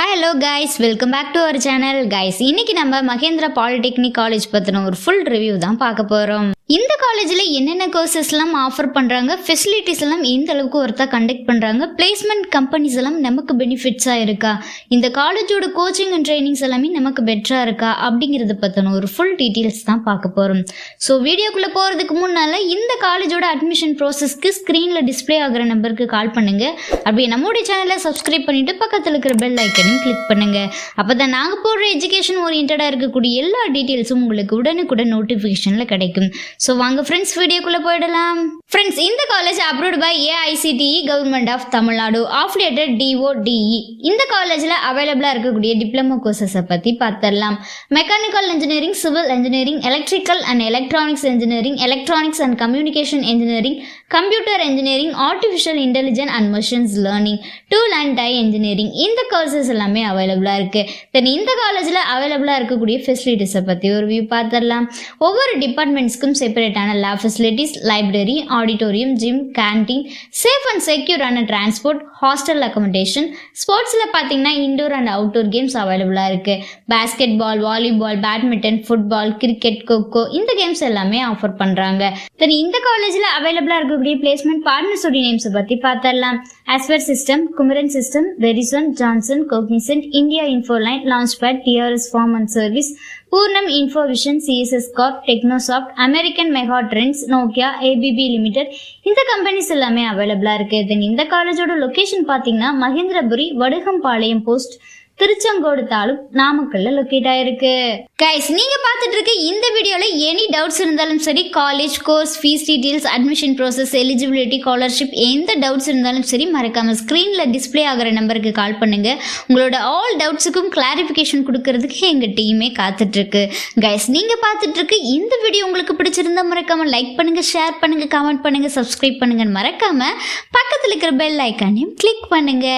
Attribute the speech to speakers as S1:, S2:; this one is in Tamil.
S1: Hello guys, welcome back to our channel. Guys, இன்னைக்கு நம்ம மகேந்திரா பாலிடெக்னிக் காலேஜ் பற்றின ஒரு ஃபுல் ரிவ்யூ தான் பார்க்க போகிறோம். இந்த காலேஜில் என்னென்ன கோர்சஸ்லாம் ஆஃபர் பண்ணுறாங்க, ஃபெசிலிட்டிஸ் எல்லாம் எந்த அளவுக்கு ஒருத்தா கண்டக்ட் பண்ணுறாங்க, பிளேஸ்மெண்ட் கம்பெனிஸ் எல்லாம் நமக்கு பெனிஃபிட்ஸாக இருக்கா, இந்த காலேஜோட கோச்சிங் அண்ட் ட்ரைனிங்ஸ் எல்லாமே நமக்கு பெட்டராக இருக்கா அப்படிங்கிறத பற்றின ஒரு ஃபுல் டீட்டெயில்ஸ் தான் பார்க்க போகிறோம். ஸோ வீடியோக்குள்ளே போகிறதுக்கு முன்னால் இந்த காலேஜோட அட்மிஷன் ப்ராசஸ்க்கு ஸ்க்ரீனில் டிஸ்பிளே ஆகிற நம்பருக்கு கால் பண்ணுங்கள். அப்படியே நம்மளுடைய சேனலை சப்ஸ்கிரைப் பண்ணிவிட்டு பக்கத்தில் இருக்கிற பெல் ஐக்கனையும் கிளிக் பண்ணுங்கள். அப்போ தான் நாங்கள் போடுற எஜுகேஷன் ஓரியன்டாக இருக்கக்கூடிய எல்லா டீட்டெயில்ஸும் உங்களுக்கு உடனுக்குடன் நோட்டிஃபிகேஷனில் கிடைக்கும். ஸோ வாங்க ஃப்ரெண்ட்ஸ், வீடியோக்குள்ளே போயிடலாம். ஃப்ரெண்ட்ஸ், இந்த college approved by AICTE government of Tamil Nadu, affiliated DODE. இந்த காலேஜில் அவைலபிளாக இருக்கக்கூடிய டிப்ளமோ கோர்சஸை பற்றி பார்த்துடலாம். Mechanical engineering, civil engineering, electrical and electronics engineering, electronics and communication engineering, computer engineering, artificial intelligence and machines learning, tool and die engineering, இந்த கோர்சஸ் எல்லாமே அவைலபிளாக இருக்குது. தென் இந்த காலேஜில் அவைலபிளாக இருக்கக்கூடிய ஃபெசிலிட்டிஸை பற்றி ஒரு வியூ பார்த்துடலாம். ஒவ்வொரு டிபார்ட்மெண்ட்ஸ்க்கும் செப்பரேட்டான lab facilities, library, auditorium, gym, canteen, safe and செக்யூரான டிரான்ஸ்போர்ட், ஹாஸ்டல் அக்கமடேஷன், ஸ்போர்ட்ஸில் பார்த்தீங்கன்னா இன்டோர் அண்ட் அவுட்டோர் கேம்ஸ் அவைலபிளாக இருக்குது. Basketball, volleyball, badminton, football, cricket, kho kho, இந்த கேம்ஸ் எல்லாமே ஆஃபர் பண்ணுறாங்க. தென் இந்த காலேஜில் அவைலபிளாக இருக்கக்கூடிய பிளேஸ்மெண்ட் பார்ட்னர்ஸோட நேம்ஸை பற்றி பார்த்துடலாம். Aspire system, Kumaran system, Verizon, Johnson, Cognizant, India Infoline, Launchpad, TRS farm and service, Purnam Infovision, CSS corp, Technosoft, American megatrends, Nokia, ABB limited, இந்த கம்பெனிஸ் எல்லாமே அவைலபிளாக இருக்குது. தென் இந்த காலேஜோட லொக்கேஷன் பார்த்தீங்கன்னா மகேந்திரபுரி, வடுகம்பாளையம் போஸ்ட், திருச்செங்கோடு தாலுக், நாமக்கல்ல லொக்கேட் ஆயிருக்கு. கைஸ், நீங்க பார்த்துட்டு இருக்க இந்த வீடியோல எனி டவுட்ஸ் இருந்தாலும் சரி, college course, fees details, admission process, eligibility, scholarship, எந்த டவுட்ஸ் இருந்தாலும் சரி மறக்காம ஸ்க்ரீன்ல டிஸ்பிளே ஆகிற நம்பருக்கு கால் பண்ணுங்க. உங்களோட ஆல் டவுட்ஸுக்கும் கிளாரிஃபிகேஷன் கொடுக்கறதுக்கு எங்க டீமே காத்துட்டு இருக்கு. கைஸ், நீங்க பார்த்துட்டு இருக்க இந்த வீடியோ உங்களுக்கு பிடிச்சிருந்தா மறக்காம லைக் பண்ணுங்க, ஷேர் பண்ணுங்க, கமெண்ட் பண்ணுங்க, சப்ஸ்கிரைப் பண்ணுங்க, மறக்காம பக்கத்தில் இருக்கிற பெல் ஐக்கானையும் கிளிக் பண்ணுங்க.